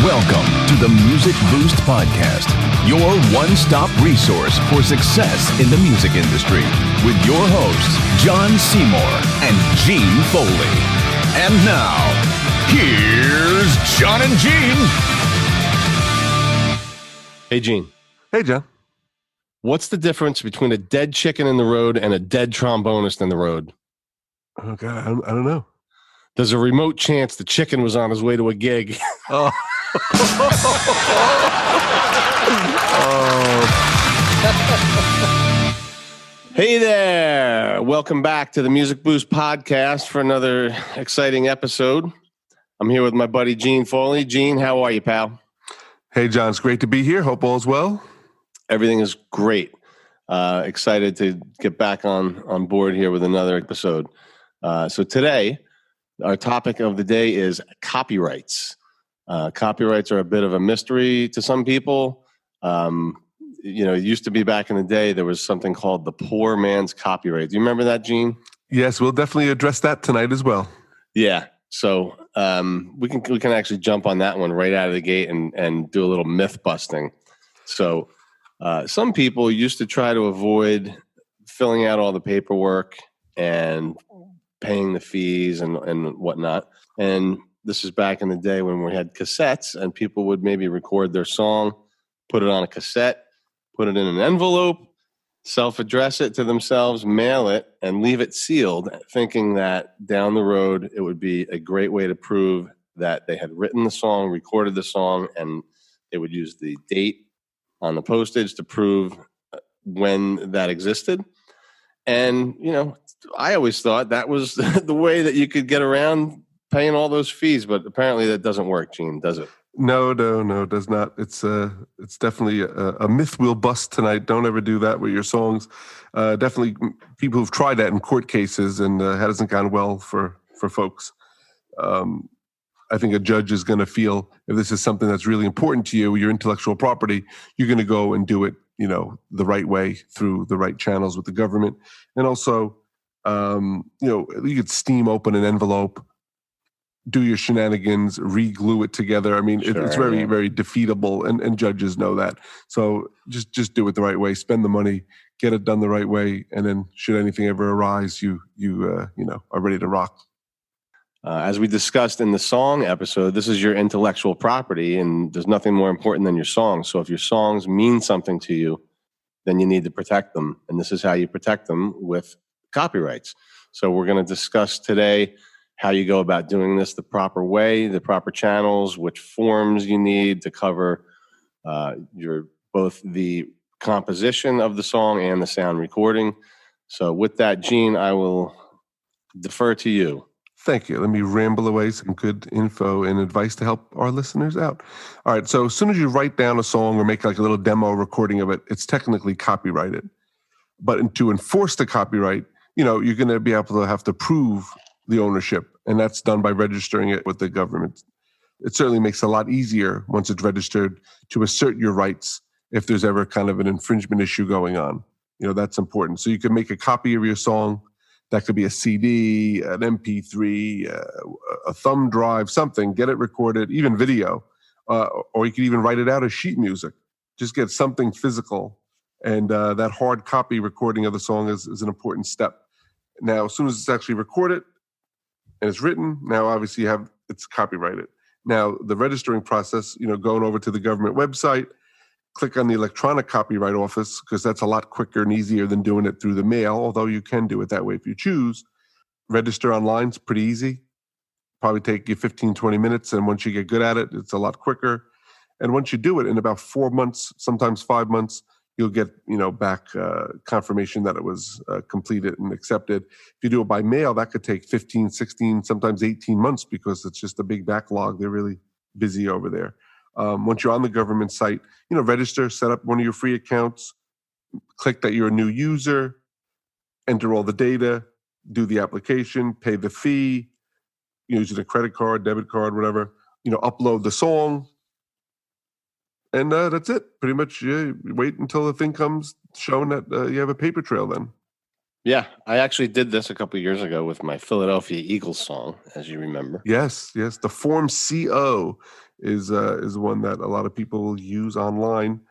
Welcome to the Music Boost Podcast, your one-stop resource for success in the music industry, with your hosts, John Seymour and Gene Foley. And now, here's John and Gene. Hey, Gene. Hey, John. What's the difference between a dead chicken in the road and a dead trombonist in the road? Oh, God, I don't know. There's a remote chance the chicken was on his way to a gig. Oh. Hey there. Welcome back to the Music Boost Podcast for another exciting episode. I'm here with my buddy, Gene Foley. Gene, how are you, pal? Hey, John. It's great to be here. Hope all's well. Everything is great. Excited to get back on board here with another episode. So today, our topic of the day is copyrights. Copyrights are a bit of a mystery to some people. It used to be back in the day, there was something called the poor man's copyright. Do you remember that, Gene? Yes, we'll definitely address that tonight as well. Yeah. So we can actually jump on that one right out of the gate and do a little myth busting. So some people used to try to avoid filling out all the paperwork and paying the fees and whatnot. And this is back in the day when we had cassettes and people would maybe record their song, put it on a cassette, put it in an envelope, self-address it to themselves, mail it, and leave it sealed, thinking that down the road it would be a great way to prove that they had written the song, recorded the song, and they would use the date on the postage to prove when that existed. And, I always thought that was the way that you could get around paying all those fees, but apparently that doesn't work, Gene, does it? No, it does not. It's definitely a myth we'll bust tonight. Don't ever do that with your songs. Definitely people who've tried that in court cases and it hasn't gone well for folks. I think a judge is going to feel if this is something that's really important to you, your intellectual property, you're going to go and do it, the right way through the right channels with the government. And also, you could steam open an envelope, do your shenanigans, re-glue it together. I mean, Sure, it's very, yeah. very defeatable, and judges know that. So just do it the right way. Spend the money, get it done the right way, and then should anything ever arise, you are ready to rock. As we discussed in the song episode, this is your intellectual property, and there's nothing more important than your songs. So if your songs mean something to you, then you need to protect them. And this is how you protect them with copyrights. So we're going to discuss today how you go about doing this the proper way, the proper channels, which forms you need to cover both the composition of the song and the sound recording. So with that, Gene, I will defer to you. Thank you. Let me ramble away some good info and advice to help our listeners out. All right. So as soon as you write down a song or make like a little demo recording of it, it's technically copyrighted. But to enforce the copyright, you're going to be able to have to prove the ownership, and that's done by registering it with the government. It certainly makes it a lot easier once it's registered to assert your rights if there's ever kind of an infringement issue going on. That's important. So you can make a copy of your song. That could be a CD, an MP3, a thumb drive, something. Get it recorded, even video, or you could even write it out as sheet music. Just get something physical, and that hard copy recording of the song is an important step. Now, as soon as it's actually recorded and it's written, now obviously it's copyrighted. Now, the registering process, going over to the government website, click on the electronic copyright office, because that's a lot quicker and easier than doing it through the mail, although you can do it that way if you choose. Register online is pretty easy. Probably take you 15, 20 minutes, and once you get good at it, it's a lot quicker. And once you do it, in about 4 months, sometimes 5 months, you'll get back confirmation that it was completed and accepted. If you do it by mail, that could take 15, 16, sometimes 18 months because it's just a big backlog. They're really busy over there. Once you're on the government site, register, set up one of your free accounts, click that you're a new user, enter all the data, do the application, pay the fee, using a credit card, debit card, whatever, upload the song. And that's it. Pretty much, wait until the thing comes showing that you have a paper trail then. Yeah, I actually did this a couple of years ago with my Philadelphia Eagles song, as you remember. Yes. The Form CO is one that a lot of people will use online.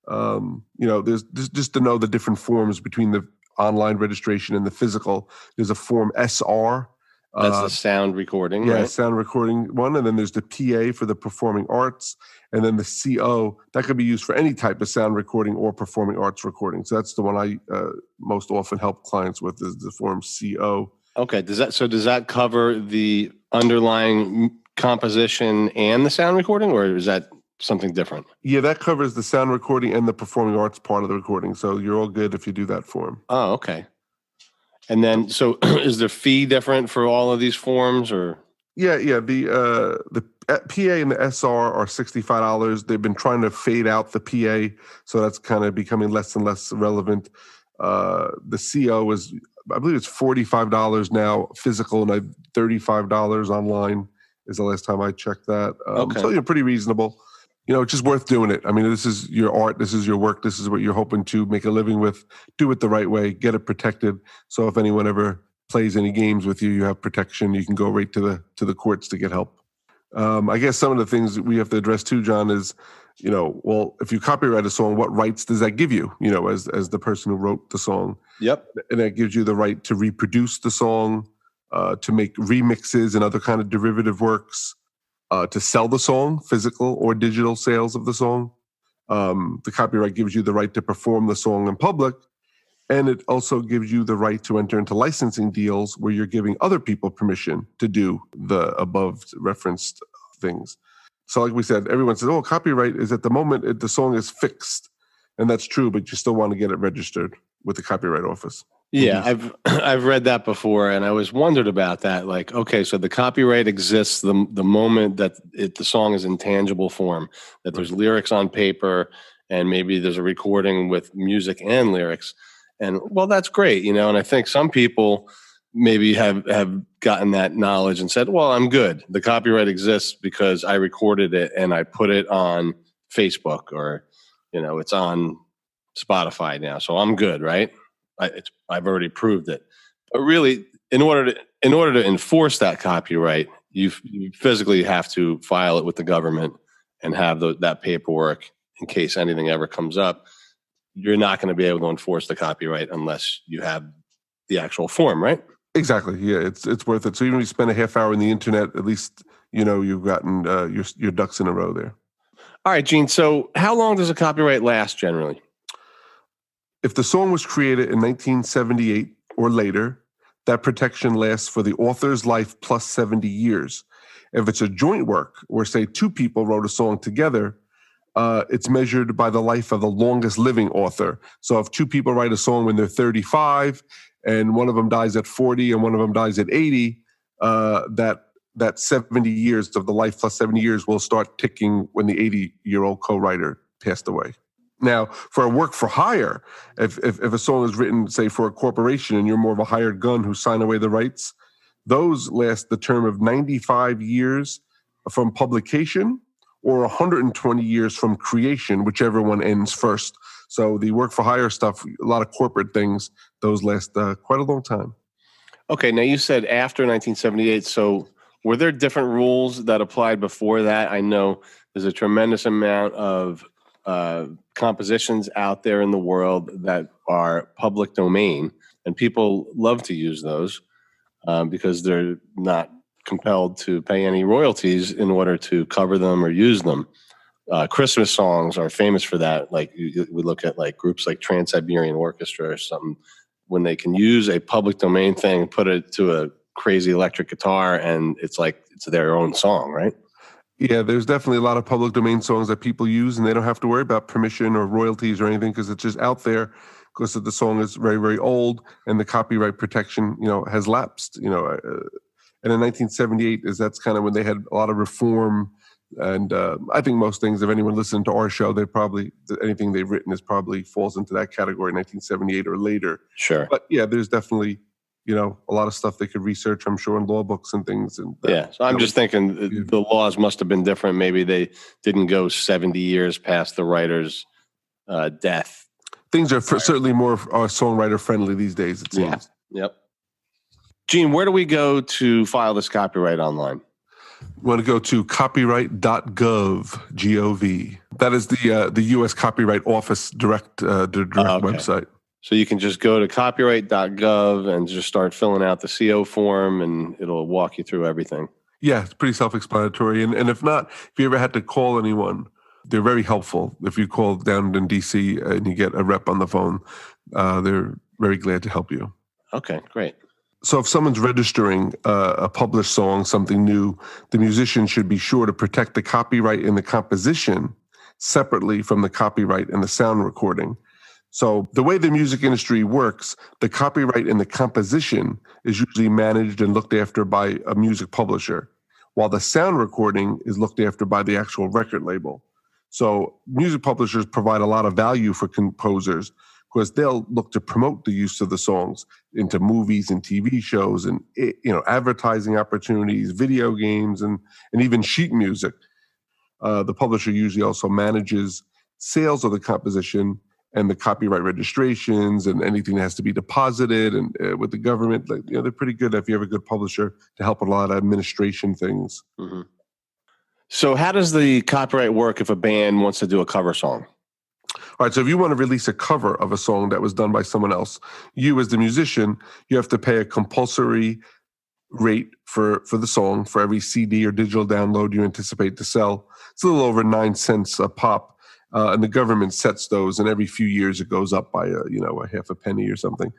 There's just to know the different forms between the online registration and the physical. There's a Form SR. That's the sound recording, Yeah, right? sound recording one. And then there's the PA for the performing arts. And then the CO, that could be used for any type of sound recording or performing arts recording. So that's the one I most often help clients with, is the Form CO. Okay. Does that cover the underlying composition and the sound recording, or is that something different? Yeah, that covers the sound recording and the performing arts part of the recording. So you're all good if you do that form. Oh, okay. And then, so is the fee different for all of these forms, or? Yeah. The PA and the SR are $65. They've been trying to fade out the PA, so that's kind of becoming less and less relevant. The CO is, I believe it's $45 now physical, and $35 online is the last time I checked that. Okay. So you're pretty reasonable. It's just worth doing it. I mean, this is your art, this is your work, this is what you're hoping to make a living with. Do it the right way, get it protected. So if anyone ever plays any games with you, you have protection. You can go right to the courts to get help. I guess some of the things that we have to address too, John, is, well, if you copyright a song, what rights does that give you, as the person who wrote the song? Yep. And that gives you the right to reproduce the song, to make remixes and other kind of derivative works, to sell the song, physical or digital sales of the song. The copyright gives you the right to perform the song in public. And it also gives you the right to enter into licensing deals where you're giving other people permission to do the above referenced things. So like we said, everyone says, oh, copyright is at the moment, the song is fixed. And that's true, but you still want to get it registered with the Copyright Office. Yeah, I've read that before, and I always wondered about that. Like, okay, so the copyright exists the moment that the song is in tangible form, that there's lyrics on paper, and maybe there's a recording with music and lyrics. And well, that's great, and I think some people maybe have gotten that knowledge and said, well, I'm good. The copyright exists because I recorded it and I put it on Facebook, or, it's on Spotify now. So I'm good, right? I've already proved it. But really, in order to enforce that copyright, you physically have to file it with the government and have that paperwork in case anything ever comes up. You're not going to be able to enforce the copyright unless you have the actual form, right? Exactly. Yeah, it's worth it. So even if you spend a half hour on the internet, at least you've gotten your ducks in a row there. All right, Gene. So how long does a copyright last generally? If the song was created in 1978 or later, that protection lasts for the author's life plus 70 years. If it's a joint work, where say two people wrote a song together, it's measured by the life of the longest living author. So if two people write a song when they're 35 and one of them dies at 40 and one of them dies at 80, that 70 years of the life plus 70 years will start ticking when the 80-year-old co-writer passed away. Now, for a work for hire, if a song is written, say, for a corporation and you're more of a hired gun who sign away the rights, those last the term of 95 years from publication or 120 years from creation, whichever one ends first. So the work for hire stuff, a lot of corporate things, those last quite a long time. Okay, now you said after 1978, so were there different rules that applied before that? I know there's a tremendous amount of compositions out there in the world that are public domain, and people love to use those because they're not compelled to pay any royalties in order to cover them or use them. Christmas songs are famous for that. Like we look at like groups like Trans-Siberian Orchestra or something, when they can use a public domain thing, put it to a crazy electric guitar, and it's like it's their own song, right? Yeah, there's definitely a lot of public domain songs that people use, and they don't have to worry about permission or royalties or anything because it's just out there because the song is very, very old and the copyright protection, has lapsed, And in 1978, that's kind of when they had a lot of reform. And I think most things, if anyone listened to our show, anything they've written probably falls into that category, 1978 or later. Sure. But yeah, there's definitely, a lot of stuff they could research, I'm sure, in law books and things. And so I'm just thinking the laws must have been different. Maybe they didn't go 70 years past the writer's death. Things are certainly more songwriter friendly these days, it seems. Yep. Gene, where do we go to file this copyright online? You want to go to copyright.gov, G-O-V. That is the U.S. Copyright Office direct website. So you can just go to copyright.gov and just start filling out the CO form, and it'll walk you through everything. Yeah, it's pretty self-explanatory. And if not, if you ever had to call anyone, they're very helpful. If you call down in D.C. and you get a rep on the phone, they're very glad to help you. Okay, great. So if someone's registering a published song, something new, the musician should be sure to protect the copyright in the composition separately from the copyright in the sound recording. So the way the music industry works, the copyright in the composition is usually managed and looked after by a music publisher, while the sound recording is looked after by the actual record label. So music publishers provide a lot of value for composers because they'll look to promote the use of the songs into movies and TV shows and advertising opportunities, video games, and even sheet music. The publisher usually also manages sales of the composition and the copyright registrations and anything that has to be deposited and with the government. They're pretty good if you have a good publisher to help with a lot of administration things. Mm-hmm. So how does the copyright work if a band wants to do a cover song? All right, so if you want to release a cover of a song that was done by someone else, you as the musician, you have to pay a compulsory rate for the song for every CD or digital download you anticipate to sell. It's a little over 9 cents a pop, and the government sets those, and every few years it goes up by a half a penny or something.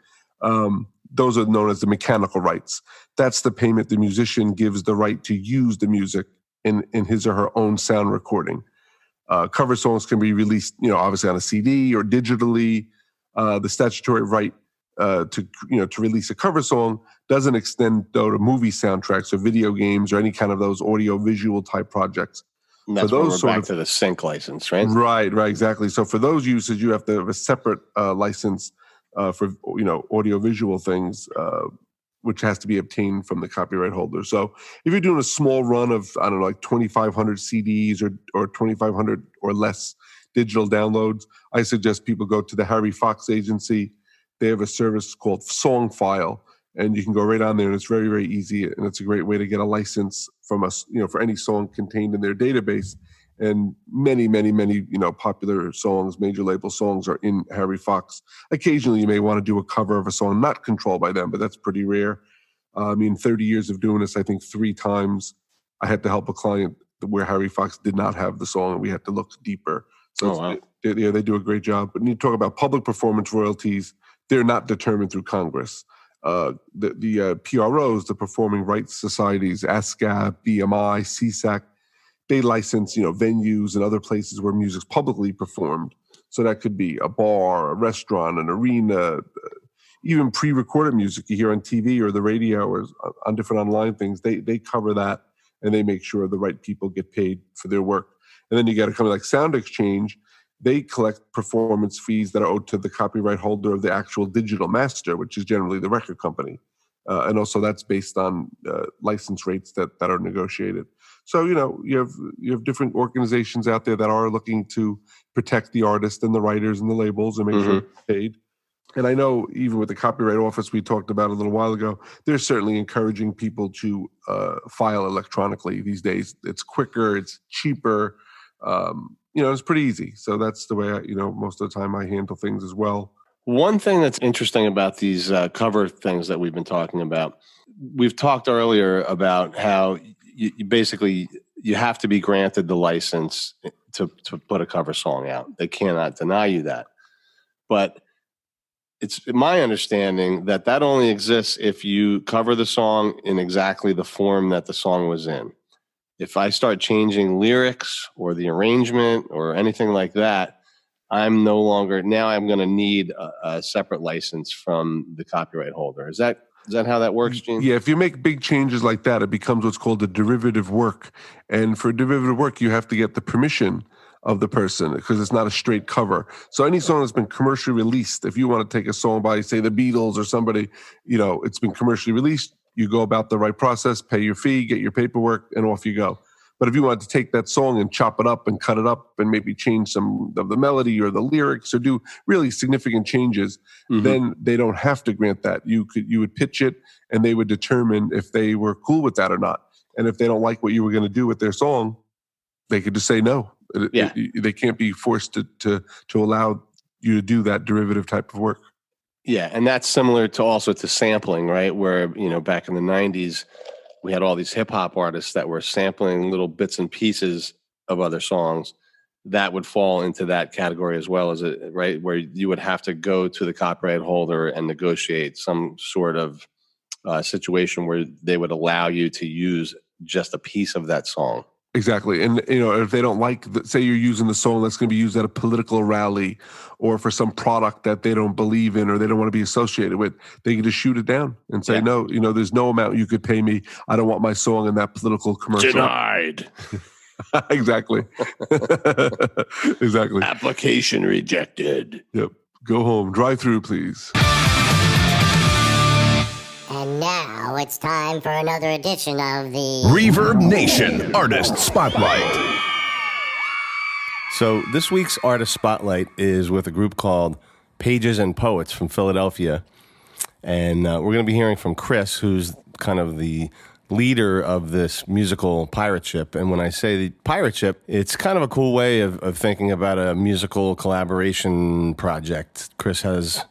Those are known as the mechanical rights. That's the payment the musician gives the right to use the music in his or her own sound recording. Cover songs can be released, obviously on a CD or digitally. The statutory right to release a cover song doesn't extend though to movie soundtracks or video games or any kind of those audio-visual type projects. And that's when we're back to the sync license, right? Right, exactly. So for those uses, you have to have a separate license for audio-visual things, which has to be obtained from the copyright holder. So if you're doing a small run of, like 2,500 CDs or 2,500 or less digital downloads, I suggest people go to the Harry Fox Agency. They have a service called Songfile, and you can go right on there, and it's very, very easy, and it's a great way to get a license from us, for any song contained in their database. And many, many, many, popular songs, major label songs are in Harry Fox. Occasionally, you may want to do a cover of a song not controlled by them, but that's pretty rare. 30 years of doing this, I think 3 times I had to help a client where Harry Fox did not have the song, and we had to look deeper. So they do a great job. But when you talk about public performance royalties, they're not determined through Congress. The PROs, the Performing Rights Societies, ASCAP, BMI, CSAC, they license, venues and other places where music's publicly performed. So that could be a bar, a restaurant, an arena, even pre-recorded music you hear on TV or the radio or on different online things. They cover that, and they make sure the right people get paid for their work. And then you got a company like Sound Exchange. They collect performance fees that are owed to the copyright holder of the actual digital master, which is generally the record company. And also that's based on license rates that are negotiated. So, you have different organizations out there that are looking to protect the artist and the writers and the labels and make sure they're paid. And I know even with the Copyright Office we talked about a little while ago, they're certainly encouraging people to file electronically these days. It's quicker, it's cheaper, it's pretty easy. So that's the way, most of the time I handle things as well. One thing that's interesting about these cover things that we've been talking about, we've talked earlier about how you basically have to be granted the license to put a cover song out. They cannot deny you that. But it's my understanding that only exists if you cover the song in exactly the form that the song was in. If I start changing lyrics or the arrangement or anything like that, I'm going to need a separate license from the copyright holder. Is that how that works, Gene? Yeah, if you make big changes like that, it becomes what's called a derivative work. And for derivative work, you have to get the permission of the person because it's not a straight cover. So any song that's been commercially released, if you want to take a song by, say, the Beatles or somebody, it's been commercially released, you go about the right process, pay your fee, get your paperwork, and off you go. But if you wanted to take that song and chop it up and cut it up and maybe change some of the melody or the lyrics or do really significant changes, then they don't have to grant that. You would pitch it and they would determine if they were cool with that or not. And if they don't like what you were going to do with their song, they could just say no. They can't be forced to allow you to do that derivative type of work. Yeah, and that's similar to sampling, right? Where, back in the 90s, we had all these hip hop artists that were sampling little bits and pieces of other songs that would fall into that category as well, as it, right? Where you would have to go to the copyright holder and negotiate some sort of situation where they would allow you to use just a piece of that song. Exactly. And, if they don't like, say you're using the song that's going to be used at a political rally or for some product that they don't believe in or they don't want to be associated with, they can just shoot it down and say, no, there's no amount you could pay me. I don't want my song in that political commercial. Denied. Exactly. Exactly. Application rejected. Yep. Go home. Drive through, please. And now it's time for another edition of the Reverb Nation Artist Spotlight. So this week's Artist Spotlight is with a group called Pages and Poets from Philadelphia. And we're going to be hearing from Chris, who's kind of the leader of this musical pirate ship. And when I say the pirate ship, it's kind of a cool way of thinking about a musical collaboration project. Chris has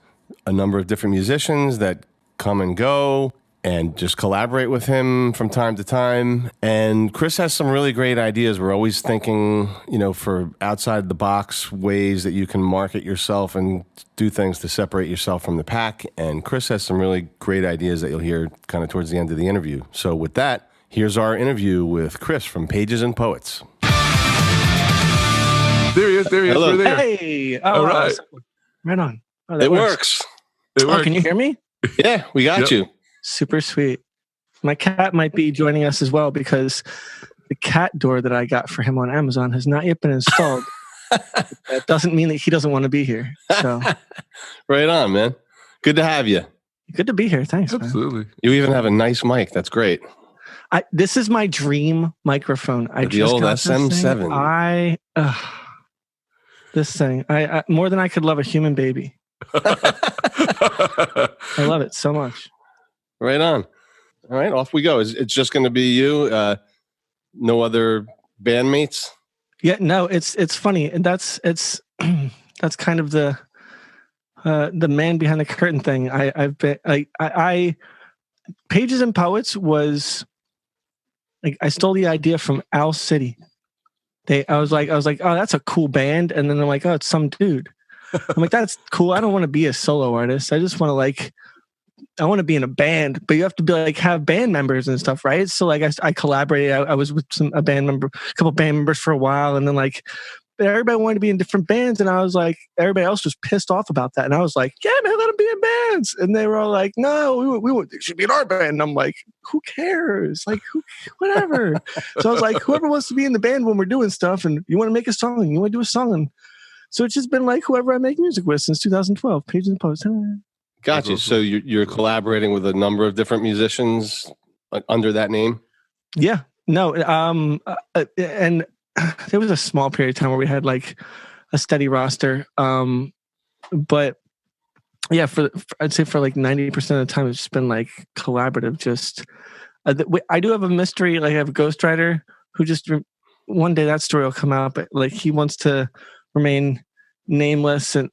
a number of different musicians that come and go and just collaborate with him from time to time. And Chris has some really great ideas. We're always thinking, for outside the box ways that you can market yourself and do things to separate yourself from the pack. And Chris has some really great ideas that you'll hear kind of towards the end of the interview. So with that, here's our interview with Chris from Pages and Poets. There he is. Hello. We're there. Hey. All right. Right on. Oh, It works. Can you hear me? Yeah, we got you. Super sweet. My cat might be joining us as well because the cat door that I got for him on Amazon has not yet been installed. That doesn't mean that he doesn't want to be here. So, Right on, man. Good to have you. good to be here. Thanks, man. Absolutely. You even have a nice mic. That's great. This is my dream microphone. The old SM7. This thing. I more than I could love a human baby. I love it so much. Right on. All right, off we go. It's just going to be you, no other bandmates? Yeah, no, it's funny, and that's kind of the man behind the curtain thing. I've been I Pages and Poets was like, I stole the idea from Owl City. I was like, oh, that's a cool band, and then they're like, oh, it's some dude. I'm like, that's cool. I don't want to be a solo artist. I just want to I want to be in a band, but you have to be have band members and stuff, right? So I collaborated. I was with a couple band members for a while, and then everybody wanted to be in different bands, and I was like, everybody else was pissed off about that, and I was like, yeah, man, let them be in bands, and they were all like, no, we should be in our band. And I'm like, who cares? Whatever. So I was like, whoever wants to be in the band when we're doing stuff, and you want to make a song, and you want to do a song, and so it's just been whoever I make music with since 2012. Pages and Poets. Gotcha. So you're collaborating with a number of different musicians under that name? Yeah. No. And there was a small period of time where we had a steady roster. But yeah, I'd say for 90% of the time, it's just been collaborative. Just I do have a mystery. I have a ghostwriter who just one day that story will come out, but he wants to remain nameless and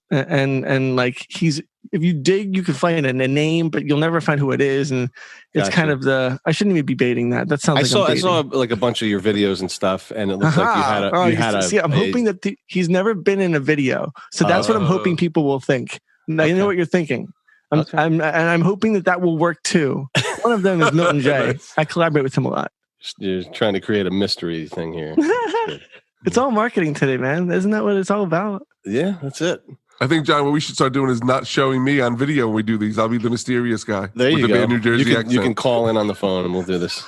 he's, if you dig, you can find a name, but you'll never find who it is. And it's kind of I shouldn't even be baiting that. That sounds I saw a bunch of your videos and stuff, and it looks like you had a. See, I'm hoping that he's never been in a video, so that's what I'm hoping people will think. Now you know what you're thinking. I'm hoping that will work too. One of them is Milton J. Nice. I collaborate with him a lot. You're trying to create a mystery thing here. It's all marketing today, man. Isn't that what it's all about? Yeah, that's it. I think, John, what we should start doing is not showing me on video when we do these. I'll be the mysterious guy. There with you the go. bad New Jersey accent. You can call in on the phone and we'll do this.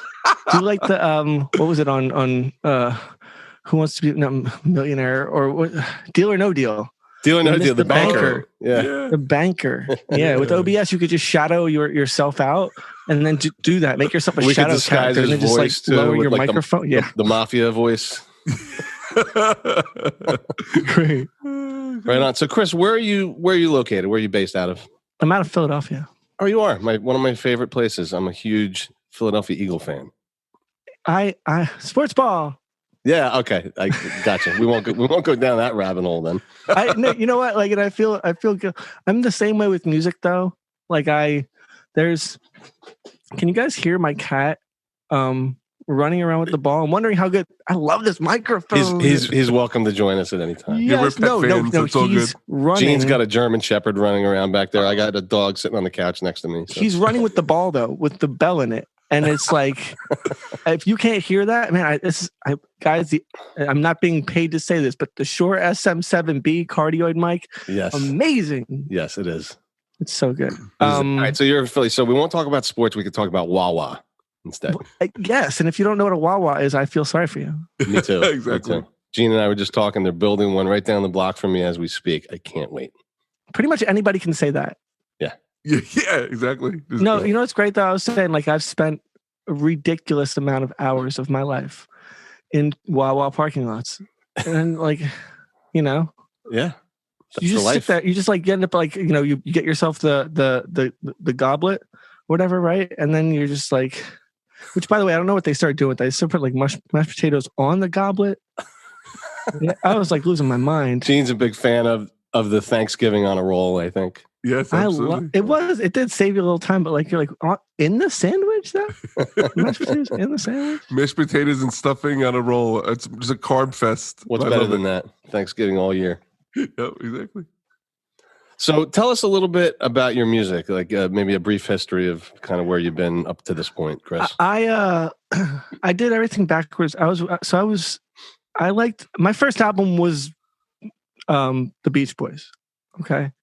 Do you like the what was it on Who Wants to Be Millionaire or what, Deal or No Deal? Deal or no You deal. missed The the banker. banker. Yeah. The banker. Yeah, with OBS, you could just shadow yourself out and then do that. Make yourself a We could shadow disguise character and his then just like voice too lower with your like microphone. the mafia voice. Great. Right on. So, Chris, where are you located? Where are you based out of? I'm out of Philadelphia. Oh, you are one of my favorite places. I'm a huge Philadelphia Eagle fan. I sports ball. Yeah. Okay. I gotcha. We won't go down that rabbit hole then. No, you know what? Like, and I feel good. I'm the same way with music though. Like can you guys hear my cat running around with the ball? I'm wondering how good. I love this microphone. He's welcome to join us at any time. Yeah, we're Yes, pet no, fans, no, it's all he's good. running. Gene's got a German Shepherd running around back there. I got a dog sitting on the couch next to me. So. He's running with the ball though, with the bell in it. And it's like, if you can't hear that, man, guys, I'm not being paid to say this, but the Shure SM7B cardioid mic, Yes, amazing. yes, it is. It's so good. All right, so you're in Philly. So we won't talk about sports. We could talk about Wawa instead. Yes, and if you don't know what a Wawa is, I feel sorry for you. Me too. Exactly. Me too. Gene and I were just talking. They're building one right down the block from me as we speak. I can't wait. Pretty much anybody can say that. Yeah, exactly. No, you know what's great though? I was saying, like, I've spent a ridiculous amount of hours of my life in Wawa parking lots, and like, you know, Yeah, you just sit there. You just like get up, like, you know, you get yourself the goblet, whatever, right? And then you're just like, which by the way, I don't know what they started doing with that. They still put like mashed potatoes on the goblet. Yeah, I was like losing my mind. Gene's a big fan of the Thanksgiving on a roll. I think. Yes, I absolutely. love it did save you a little time, but like you're like in the sandwich though? Mashed potatoes in the sandwich? Mashed potatoes and stuffing on a roll. It's just a carb fest. What's I better love than it. that? Thanksgiving all year. Yep, exactly. So tell us a little bit about your music, like maybe a brief history of kind of where you've been up to this point, Chris. I did everything backwards. I liked my first album was the Beach Boys. Okay.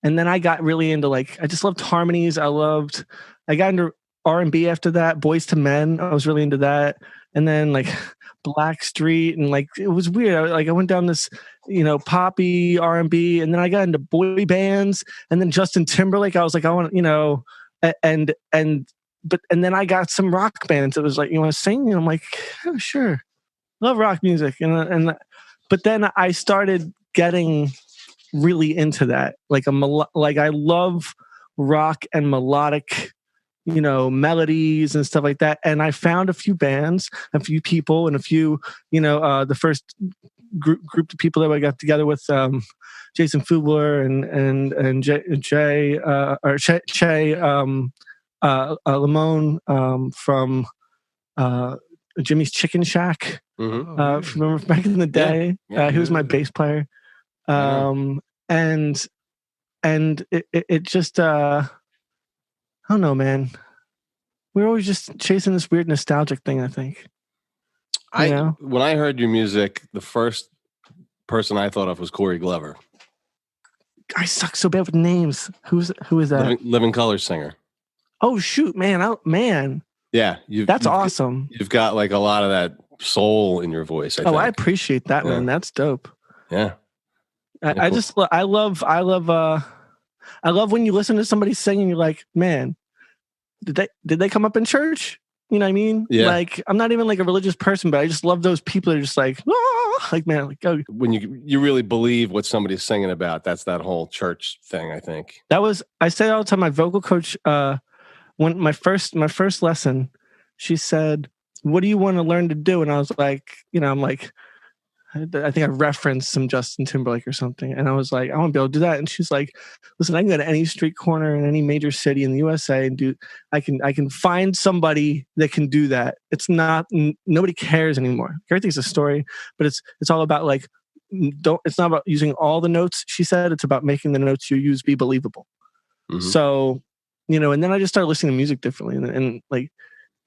And then I got really into I just loved harmonies. I got into R&B after that, Boys to Men. I was really into that. And then Blackstreet and it was weird. I went down this, poppy R&B, and then I got into boy bands, and then Justin Timberlake. I was like, I want, and then I got some rock bands. It was like, you want to sing? And I'm like, oh, sure. Love rock music. But then I started getting really into that. I love rock and melodic, melodies and stuff like that. And I found a few bands, a few people, and a few, the first group of people that I got together with, Jason Fugler and Che Lamone from Jimmy's Chicken Shack. Mm-hmm. Remember back in the day, he was my bass player. And it just I don't know, man. We're always just chasing this weird nostalgic thing, I think. When I heard your music, the first person I thought of was Corey Glover. I suck so bad with names. Who is that? Living Colour singer. Oh shoot, man! Man, yeah, that's awesome. You've got a lot of that soul in your voice. I think. I appreciate that, man. That's dope. Yeah. I love when you listen to somebody singing, you're like, man, did they come up in church? You know what I mean? Yeah. I'm not even a religious person, but I just love those people that are just man, go. When you really believe what somebody's singing about, that's that whole church thing, I think. I say all the time, my vocal coach, when my first lesson, she said, what do you want to learn to do? And I was like, I'm like, I think I referenced some Justin Timberlake or something. And I was like, I want to be able to do that. And she's like, listen, I can go to any street corner in any major city in the USA and I can find somebody that can do that. It's not, nobody cares anymore. Everything's a story, but it's all about it's not about using all the notes. She said, it's about making the notes you use be believable. Mm-hmm. So, and then I just started listening to music differently. And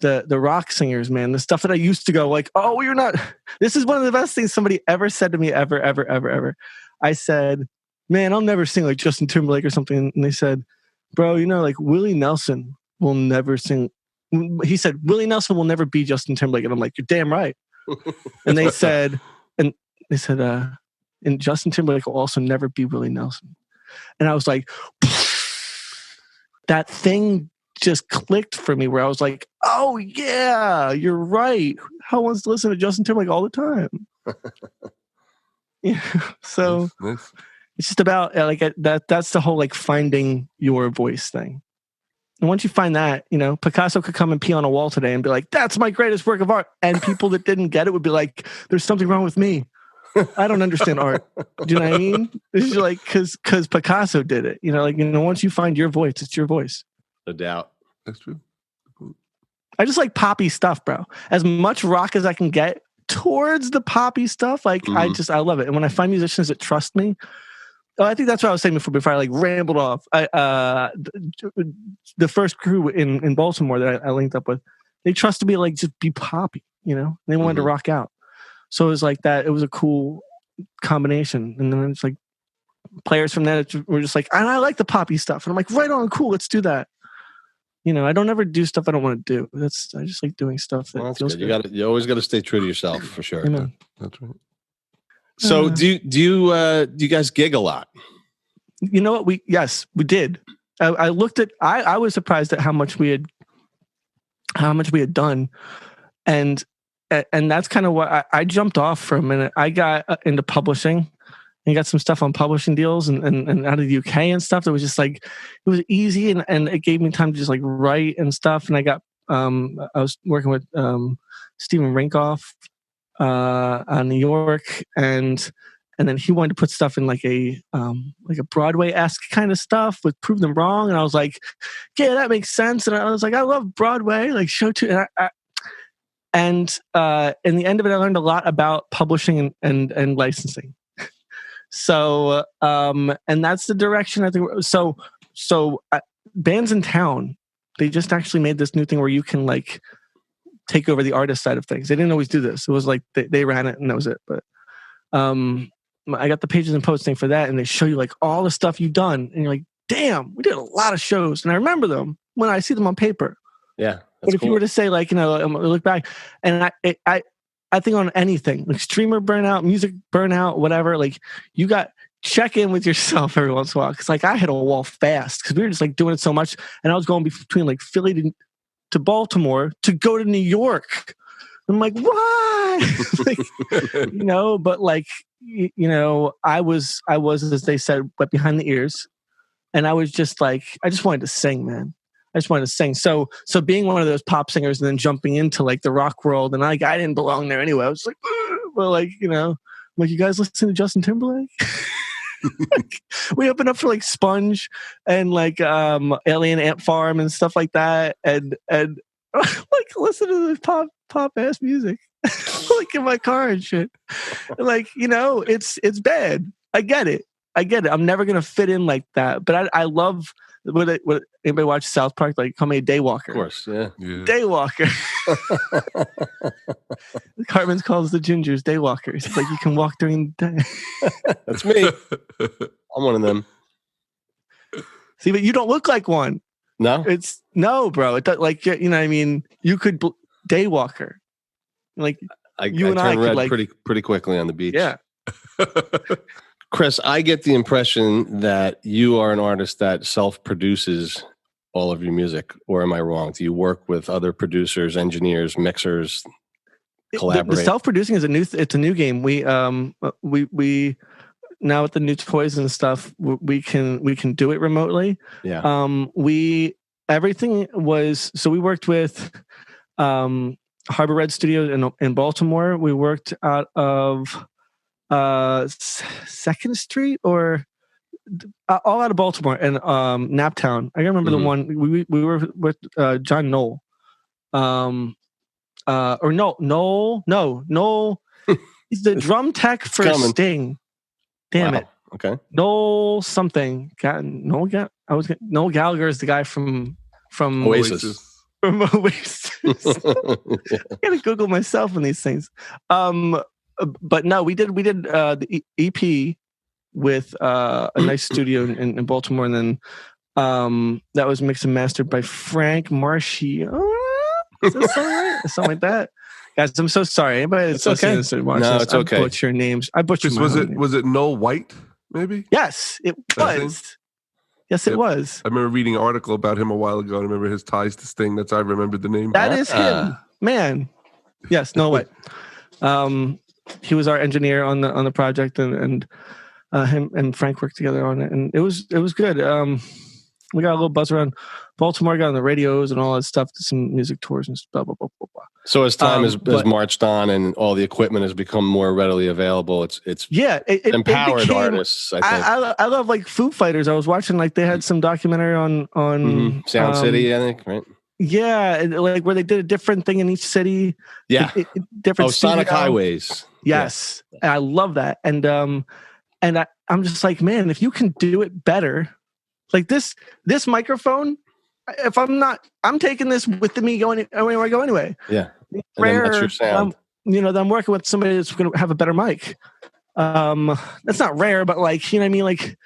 the rock singers, man, the stuff that I used to go oh, you're not, this is one of the best things somebody ever said to me, ever. I said, man, I'll never sing like Justin Timberlake or something. And they said, bro, Willie Nelson will never sing. He said, Willie Nelson will never be Justin Timberlake. And I'm like, you're damn right. And they said, and Justin Timberlake will also never be Willie Nelson. And I was like, that thing just clicked for me where I was like, oh yeah, you're right. How wants to listen to Justin Timberlake all the time? Yeah. So Nice. it's just about that's the whole like finding your voice thing. And once you find that, you know, Picasso could come and pee on a wall today and be like, that's my greatest work of art. And people that didn't get it would be like, there's something wrong with me. I don't understand art. Do you know what I mean? It's just like, cause Picasso did it, you know, like, you know, once you find your voice, it's your voice. No doubt. That's true. I just like poppy stuff, bro. As much rock as I can get towards the poppy stuff. Like I love it. And when I find musicians that trust me, I think that's what I was saying before I like rambled off. The first crew in Baltimore that I linked up with, they trusted me to like just be poppy, you know, they wanted to rock out. So it was like that. It was a cool combination. And then it's like players from that were just like, I like the poppy stuff. And I'm like, right on, cool, let's do that. You know, I don't ever do stuff I don't want to do. I just like doing stuff that feels good. You always got to stay true to yourself for sure. Amen. That's right. So do you guys gig a lot? You know what? We did. I looked at. I was surprised at how much we had done, and that's kind of what I jumped off for a minute. I got into publishing and got some stuff on publishing deals and out of the UK and stuff. That was just like, it was easy and it gave me time to just like write and stuff. And I got I was working with Stephen Rinkoff on New York, and then he wanted to put stuff in like a Broadway-esque kind of stuff with Prove Them Wrong, and I was like, yeah, that makes sense. And I was like, I love Broadway, like show to. And in the end of it, I learned a lot about publishing and licensing. So and that's the direction I think. So bands in town, they just actually made this new thing where you can like take over the artist side of things. They didn't always do this. It was like they ran it and that was it. But I got the Pages and Poets thing for that, and they show you like all the stuff you've done, and you're like, damn, we did a lot of shows, and I remember them when I see them on paper. Yeah, but if you were to say like, you know, look back, and I think on anything like streamer burnout, music burnout, whatever, like you got check in with yourself every once in a while, because like I hit a wall fast because we were just like doing it so much, and I was going between like Philly to Baltimore to go to New York. I'm like, why? Like, you know, but like, you know, I was, as they said, wet behind the ears. And I was just like, I just wanted to sing, man. I just wanted to sing. So being one of those pop singers and then jumping into like the rock world, and like, I didn't belong there anyway. I was like, well, like, you know, like, you guys listen to Justin Timberlake? Like, we opened up for like Sponge and like Alien Ant Farm and stuff like that. And like listen to this pop ass music like in my car and shit. Like, you know, it's bad. I get it. I'm never gonna fit in like that. But I love what anybody watch South Park, like call me a daywalker. Of course, yeah. Daywalker. Cartman calls the gingers daywalkers. It's like you can walk during the day. That's me. I'm one of them. See, but you don't look like one. No, bro. It like, you know what I mean? You could daywalker. Like I turn red like, pretty quickly on the beach. Yeah. Chris, I get the impression that you are an artist that self-produces all of your music, or am I wrong? Do you work with other producers, engineers, mixers, collaborate? The self-producing is it's a new game. We now with the new toys and stuff, we can do it remotely. Yeah. We worked with Harbor Red Studios in Baltimore. We worked out of 2nd Street or all out of Baltimore and Naptown. I remember the one we were with John Knoll. Knoll. He's the drum tech for Sting. Damn it. Okay. Noel something. Noel Gallagher is the guy from Oasis. From Oasis. I gotta Google myself on these things. But no, we did the EP with a nice studio in Baltimore, and then that was mixed and mastered by Frank Marcia. Is that something right? Something like that. Guys, I'm so sorry. Anybody that's listening to this and watching No, this, it's okay. I butcher names. I butcher Chris, my was own it name. was it Noel White? Maybe. Yes, it That's him? was. Yes, it Yep. was. I remember reading an article about him a while ago. I remember his ties to Sting. That's how I remembered the name. That is him, man. Yes, no way. He was our engineer on the project, and him and Frank worked together on it, and it was good. We got a little buzz around Baltimore, got on the radios and all that stuff, did some music tours and blah blah blah blah blah. So as time has but- marched on and all the equipment has become more readily avaavailable, it's It empowered became- artists. I think I love like Foo Fighters. I was watching like they had some documentary on Sound City, I think, right? Yeah, and, like where they did a different thing in each city. Yeah. Different. Sonic studio. Highways. Yes, and I love that. And I'm just like, man, if you can do it better, like this microphone. If I'm taking this with me going anywhere I go anyway. Yeah. And Rare, then that's your sound. that I'm working with somebody that's going to have a better mic. That's not rare, but like, you know what I mean? Like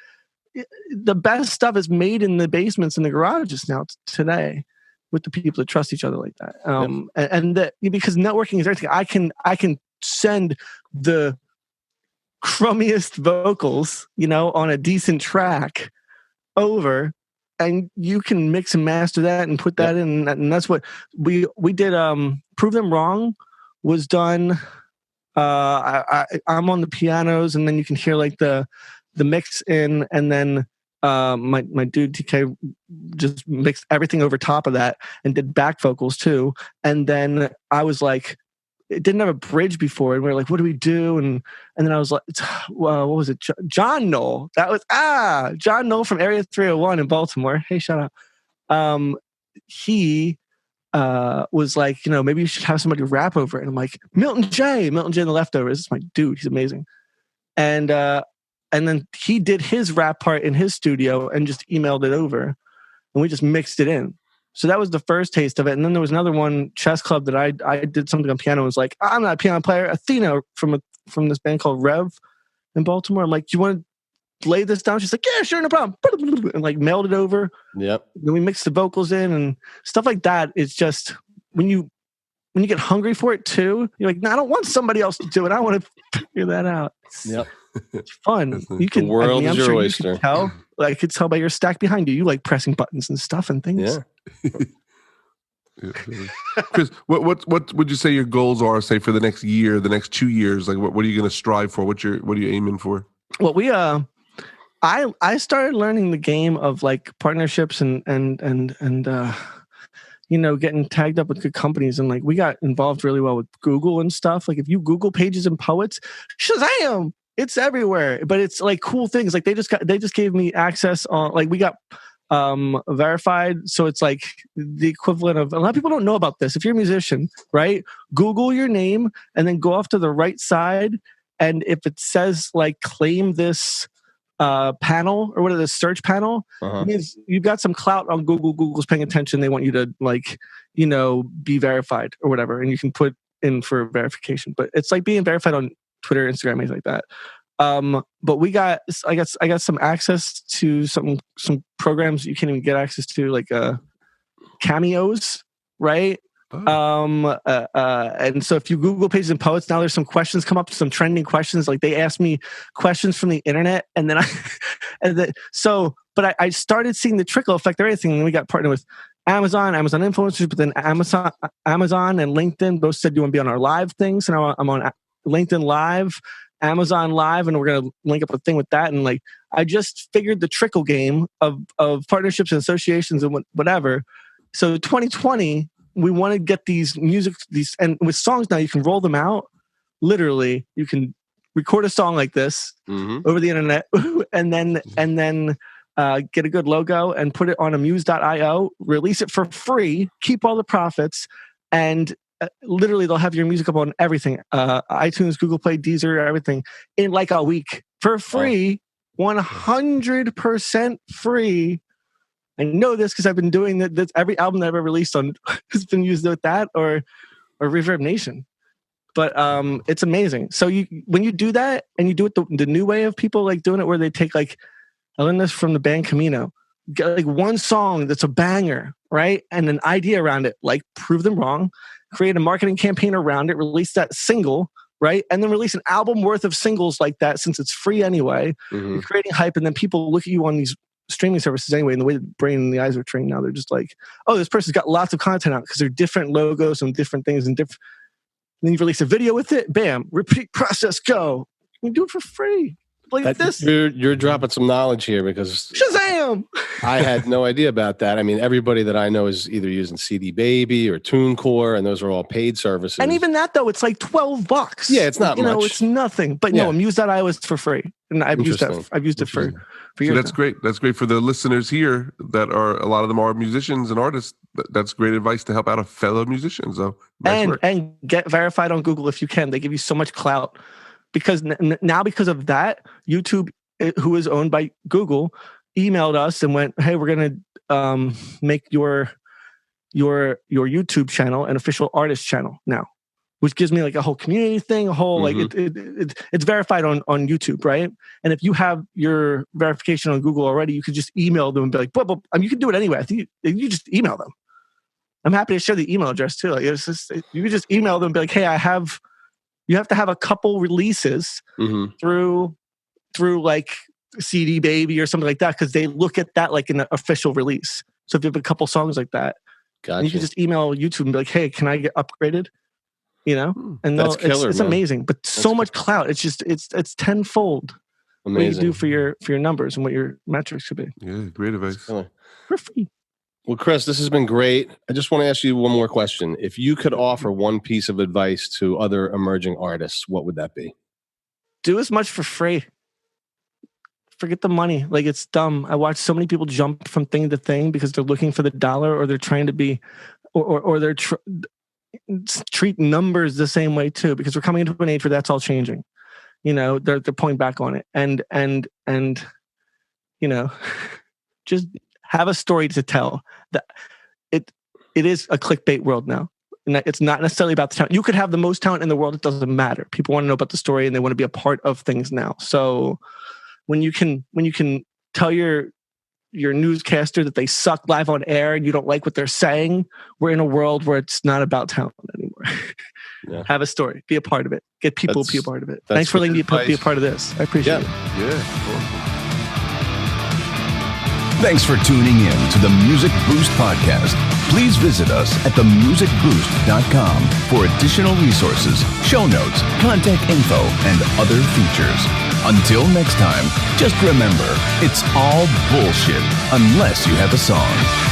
the best stuff is made in the basements and the garages now today with the people that trust each other like that. And that because networking is everything. I can send the crummiest vocals, on a decent track over, and you can mix and master that and put that in, and that's what we did. Prove Them Wrong was done. I'm on the pianos, and then you can hear like the mix in, and then my dude TK just mixed everything over top of that and did back vocals too. And then I was like, it didn't have a bridge before, and we were like, what do we do? And then I was like, what was it? John Knoll. That was John Knoll from Area 301 in Baltimore. Hey, shout out. He was like, maybe you should have somebody rap over it. And I'm like, Milton J and the Leftovers. This is my dude. He's amazing. And then he did his rap part in his studio and just emailed it over, and we just mixed it in. So that was the first taste of it. And then there was another one, Chess Club, that I did something on piano. I was like, I'm not a piano player. Athena from this band called Rev in Baltimore. I'm like, do you want to lay this down? She's like, yeah, sure, no problem. And like mailed it over. Yep. Then we mixed the vocals in and stuff like that. It's just when you get hungry for it too, you're like, no, I don't want somebody else to do it. I want to figure that out. Yep. It's fun. You can. The world is your oyster. You can tell. I could tell by your stack behind you. You like pressing buttons and stuff and things. Yeah. Chris, what would you say your goals are? Say for the next year, the next 2 years. Like, what are you going to strive for? What are you aiming for? Well, I started learning the game of like partnerships and getting tagged up with good companies, and like we got involved really well with Google and stuff. Like if you Google Pages and Poets, Shazam! It's everywhere. But it's like cool things. Like they just gave me access on, like we got verified. So it's like the equivalent of, a lot of people don't know about this. If you're a musician, right? Google your name and then go off to the right side. And if it says like claim this panel or whatever, the search panel, it means you've got some clout on Google. Google's paying attention. They want you to be verified or whatever. And you can put in for verification. But it's like being verified on Twitter, Instagram, things like that. But I got some access to some programs you can't even get access to, like Cameos, right? Oh. And so if you Google Pages and Poets, now there's some questions come up, some trending questions. Like they asked me questions from the internet, and then I started seeing the trickle effect of everything. And we got partnered with Amazon influencers, but then Amazon and LinkedIn both said, you want to be on our live things? And I'm on LinkedIn Live, Amazon Live, and we're going to link up a thing with that. And like, I just figured the trickle game of partnerships and associations and whatever. So 2020, we want to get these and with songs now, you can roll them out. Literally, you can record a song like this over the internet, and then get a good logo and put it on amuse.io, release it for free, keep all the profits, and literally they'll have your music up on everything, iTunes, Google Play, Deezer, everything, in like a week for free. 100% free. I know this because I've been doing that. Every album that I've ever released on has been used with that or Reverb Nation. But it's amazing. So when you do that and you do it the new way of people like doing it, where they take like, I learned this from the band Camino, get like one song that's a banger, right? And an idea around it, like Prove Them Wrong. create a marketing campaign around it, release that single, right? And then release an album worth of singles like that, since it's free anyway. You're creating hype, and then people look at you on these streaming services anyway, and the way the brain and the eyes are trained now, they're just like, oh, this person's got lots of content out, because they're different logos and different things and different. Then you release a video with it, bam, repeat process, go. You can do it for free. Like this. You're dropping some knowledge here, because Shazam! I had no idea about that. I mean, everybody that I know is either using CD Baby or TuneCore, and those are all paid services. And even that, though, it's like $12. Yeah, it's not much. It's nothing. But no, Muse.io is for free, and I've used it for years. So that's now. great. That's great for the listeners here that are, a lot of them are musicians and artists. That's great advice to help out a fellow musician. So nice work. And get verified on Google if you can. They give you so much clout. Because now, because of that, YouTube, who is owned by Google, emailed us and went, "Hey, we're going to make your YouTube channel an official artist channel now," which gives me like a whole community thing, a whole like it's verified on YouTube, right? And if you have your verification on Google already, you could just email them and be like, "But I mean, you can do it anyway. I think you just email them." I'm happy to share the email address too. Like you could just email them and be like, "Hey, I have." You have to have a couple releases through like CD Baby or something like that, because they look at that like an official release. So if you have a couple songs like that, you can just email YouTube and be like, "Hey, can I get upgraded?" And that's killer, it's amazing. But that's so much clout. It's just it's tenfold what you do for your numbers and what your metrics should be. Yeah, great advice. For free. Well, Chris, this has been great. I just want to ask you one more question. If you could offer one piece of advice to other emerging artists, what would that be? Do as much for free. Forget the money. Like, it's dumb. I watch so many people jump from thing to thing because they're looking for the dollar, or they're trying to be, or they're treat numbers the same way too, because we're coming into an age where that's all changing. They're pulling back on it, and just have a story to tell. That it is a clickbait world now. And it's not necessarily about the talent. You could have the most talent in the world. It doesn't matter. People want to know about the story, and they want to be a part of things now. So when you can tell your newscaster that they suck live on air and you don't like what they're saying, we're in a world where it's not about talent anymore. Yeah. Have a story. Be a part of it. Get people to be a part of it. Thanks for letting me be a part of this. I appreciate it. Yeah. Cool. Thanks for tuning in to the Music Boost Podcast. Please visit us at themusicboost.com for additional resources, show notes, contact info, and other features. Until next time, just remember, it's all bullshit unless you have a song.